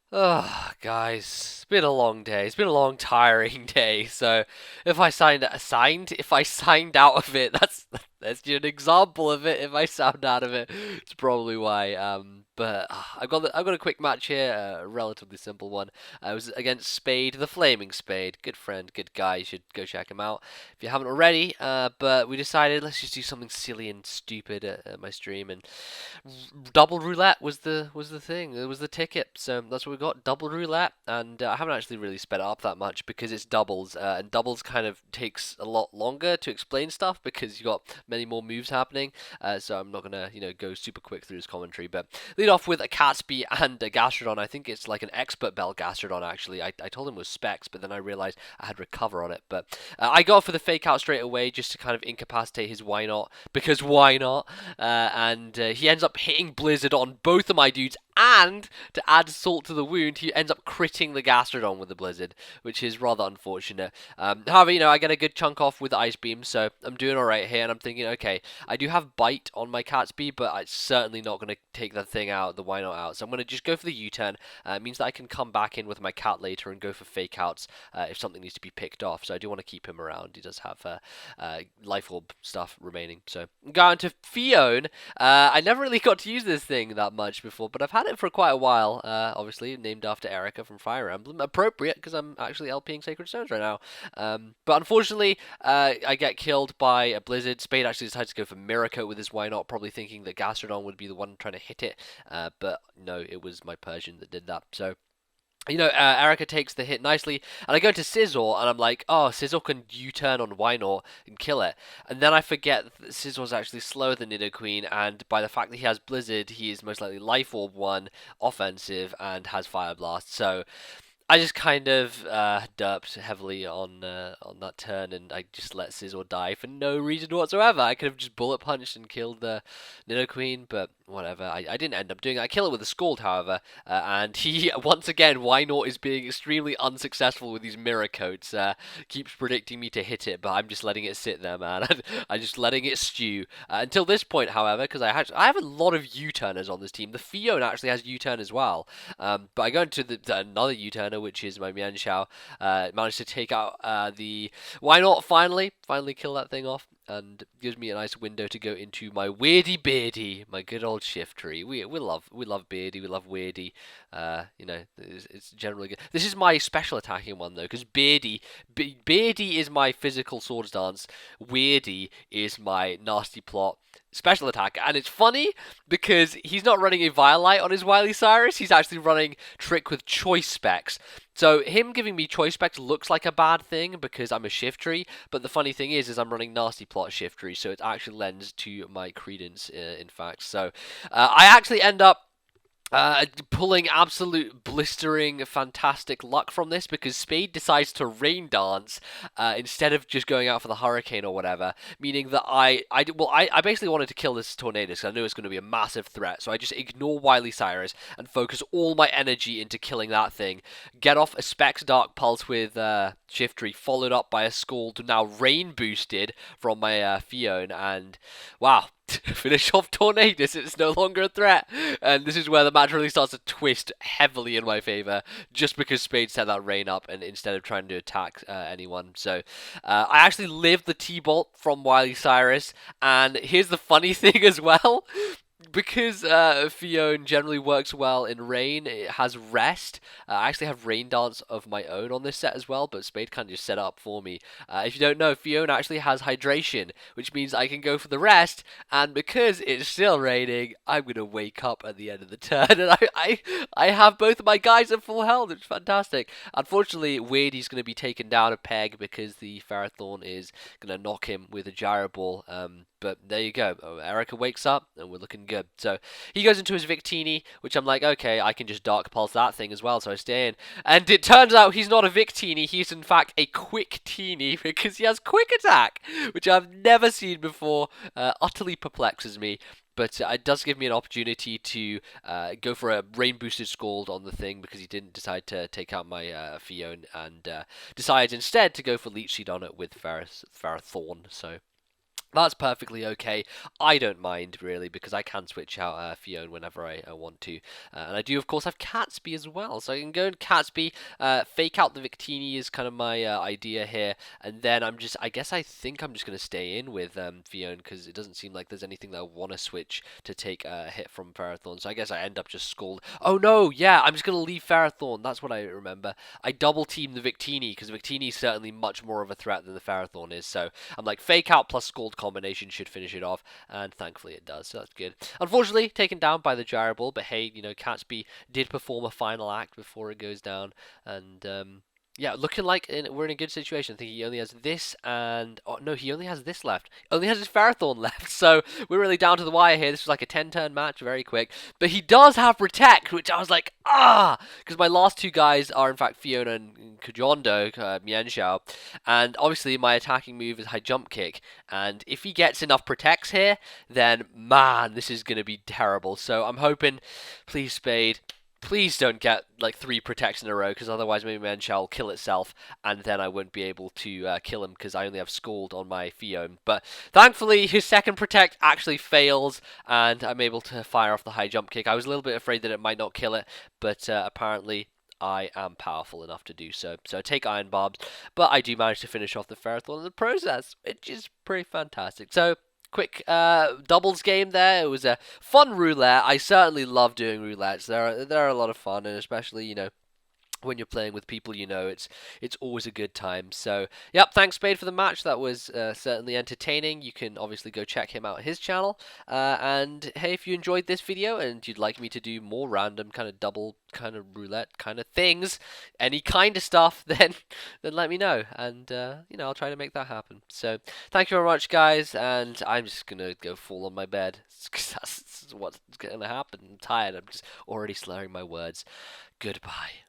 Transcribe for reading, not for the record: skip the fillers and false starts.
Oh, guys, it's been a long day. It's been a long, tiring day. So, if I signed out of it, that's just an example of it. If I sound out of it, it's probably why. But I've got a quick match here, a relatively simple one. I was against Spade, the Flaming Spade. Good friend, good guy. You should go check him out if you haven't already. But we decided let's just do something silly and stupid at my stream, and double roulette was the thing. It was the ticket. So that's what we got. Double roulette, and I haven't actually really sped it up that much because it's doubles, and doubles kind of takes a lot longer to explain stuff because you got many more moves happening. So I'm not gonna go super quick through his commentary, but lead off with a Catsby and a Gastrodon. I think it's like an expert bell Gastrodon actually. I told him it was specs, but then I realized I had recover on it. But I got for the fake out straight away just to kind of incapacitate his why not, because why not? And he ends up hitting Blizzard on both of my dudes, and to add salt to the wound, he ends up critting the Gastrodon with the Blizzard, which is rather unfortunate. However, I get a good chunk off with the Ice Beam, so I'm doing alright here, and I'm thinking, okay, I do have Bite on my Catsby, but I'm certainly not going to take that thing out, the Why Not out, so I'm going to just go for the U-turn. It means that I can come back in with my Cat later and go for fake outs if something needs to be picked off, so I do want to keep him around. He does have Life Orb stuff remaining, so going to Phione. I never really got to use this thing that much before, but I've had it for quite a while. Obviously, named after Erica from Fire Emblem. Appropriate, because I'm actually LPing Sacred Stones right now. But unfortunately, I get killed by a Blizzard. Spade actually decides to go for Miracle with his Why Not, probably thinking that Gastrodon would be the one trying to hit it. But no, it was my Persian that did that. So Erica takes the hit nicely, and I go to Sizzle, and I'm like, oh, Sizzle can U-turn on Wynor and kill it. And then I forget that Sizzle's actually slower than Nidoqueen, and by the fact that he has Blizzard, he is most likely Life Orb 1, offensive, and has Fire Blast. So I just kind of derped heavily on that turn, and I just let Sizzle die for no reason whatsoever. I could have just bullet punched and killed the Nidoqueen, but whatever. I didn't end up doing it. I kill it with a Scald, however, and he once again, Wynort is being extremely unsuccessful with these mirror coats. Keeps predicting me to hit it, but I'm just letting it sit there, man. I'm just letting it stew until this point, however, because I have a lot of U-turners on this team. The Phione actually has U-turn as well. But I go into another U-turner, which is my Mianxiao. Managed to take out the Why Not finally kill that thing off, and gives me a nice window to go into my Weirdy Beardy, my good old shift tree. We love Beardy, we love Weirdy. It's generally good. This is my special attacking one though, because Beardy is my physical swords dance. Weirdy is my nasty plot special attack, and it's funny because he's not running a Violite on his Wily Cyrus. He's actually running Trick with choice specs. So him giving me choice specs looks like a bad thing because I'm a shift tree, but the funny thing is I'm running nasty plot shift tree, so it actually lends to my credence, in fact. So I actually end up pulling absolute blistering fantastic luck from this because Spade decides to rain dance instead of just going out for the hurricane or whatever, meaning that I basically wanted to kill this tornado because I knew it was going to be a massive threat, so I just ignore Wily Cyrus and focus all my energy into killing that thing, get off a Specs Dark Pulse with Shiftry, followed up by a Scald, now rain boosted from my Phione, and wow, finish off Tornadus. It's no longer a threat, and this is where the match really starts to twist heavily in my favor, just because Spade set that rain up, and instead of trying to attack anyone. So I actually lived the T-Bolt from Wily Cyrus, and here's the funny thing as well. Because Phione generally works well in rain, it has rest. I actually have rain dance of my own on this set as well, but Spade kind of just set it up for me. If you don't know, Phione actually has hydration, which means I can go for the rest, and because it's still raining, I'm going to wake up at the end of the turn, and I have both of my guys at full health. It's fantastic. Unfortunately, Weirdy's going to be taken down a peg because the Ferrothorn is going to knock him with a Gyro Ball. But there you go. Erica wakes up, and we're looking good. So he goes into his Victini, which I'm like, okay, I can just Dark Pulse that thing as well, so I stay in. And it turns out he's not a Victini, he's in fact a Quick Teeny, because he has Quick Attack, which I've never seen before. Utterly perplexes me. But it does give me an opportunity to go for a rain boosted Scald on the thing because he didn't decide to take out my Phione and decides instead to go for Leech Seed on it with Ferrothorn. So That's perfectly okay. I don't mind really because I can switch out Phione whenever I want to, and I do of course have Catsby as well, so I can go in Catsby, fake out the Victini is kind of my idea here, and then I guess I think I'm just gonna stay in with Phione because it doesn't seem like there's anything that I want to switch to take a hit from Ferrothorn, so I guess I end up just Scald. Oh no, yeah, I'm just gonna leave Ferrothorn. That's what I remember. I double team the Victini because Victini is certainly much more of a threat than the Ferrothorn is, so I'm like, fake out plus Scald combination should finish it off, and thankfully it does, so that's good. Unfortunately, taken down by the Gyro Ball, but hey, Catsby did perform a final act before it goes down, and yeah, looking like we're in a good situation. I think he only has this, and oh no, he only has this left. Only has his Ferrothorn left, so we're really down to the wire here. This was like a 10-turn match, very quick. But he does have Protect, which I was like, because my last two guys are in fact Fiona and Kujondo, Mienshao, and obviously my attacking move is High Jump Kick. And if he gets enough Protects here, then man, this is gonna be terrible. So I'm hoping, please Spade. Please don't get like 3 protects in a row, because otherwise maybe Manshall will kill itself, and then I won't be able to kill him because I only have Scald on my Phione. But thankfully, his second protect actually fails, and I'm able to fire off the high jump kick. I was a little bit afraid that it might not kill it, but apparently I am powerful enough to do so. So I take Iron Barbs, but I do manage to finish off the Ferrothorn in the process, which is pretty fantastic. So quick doubles game there. It was a fun roulette. I certainly love doing roulettes. They're a lot of fun, and especially when you're playing with people it's always a good time. So yep, thanks Spade for the match. That was certainly entertaining. You can obviously go check him out his channel, and hey, if you enjoyed this video and you'd like me to do more random kind of double kind of roulette kind of things, any kind of stuff, then let me know, and I'll try to make that happen. So thank you very much guys, and I'm just gonna go fall on my bed because that's what's gonna happen. I'm tired. I'm just already slurring my words. Goodbye.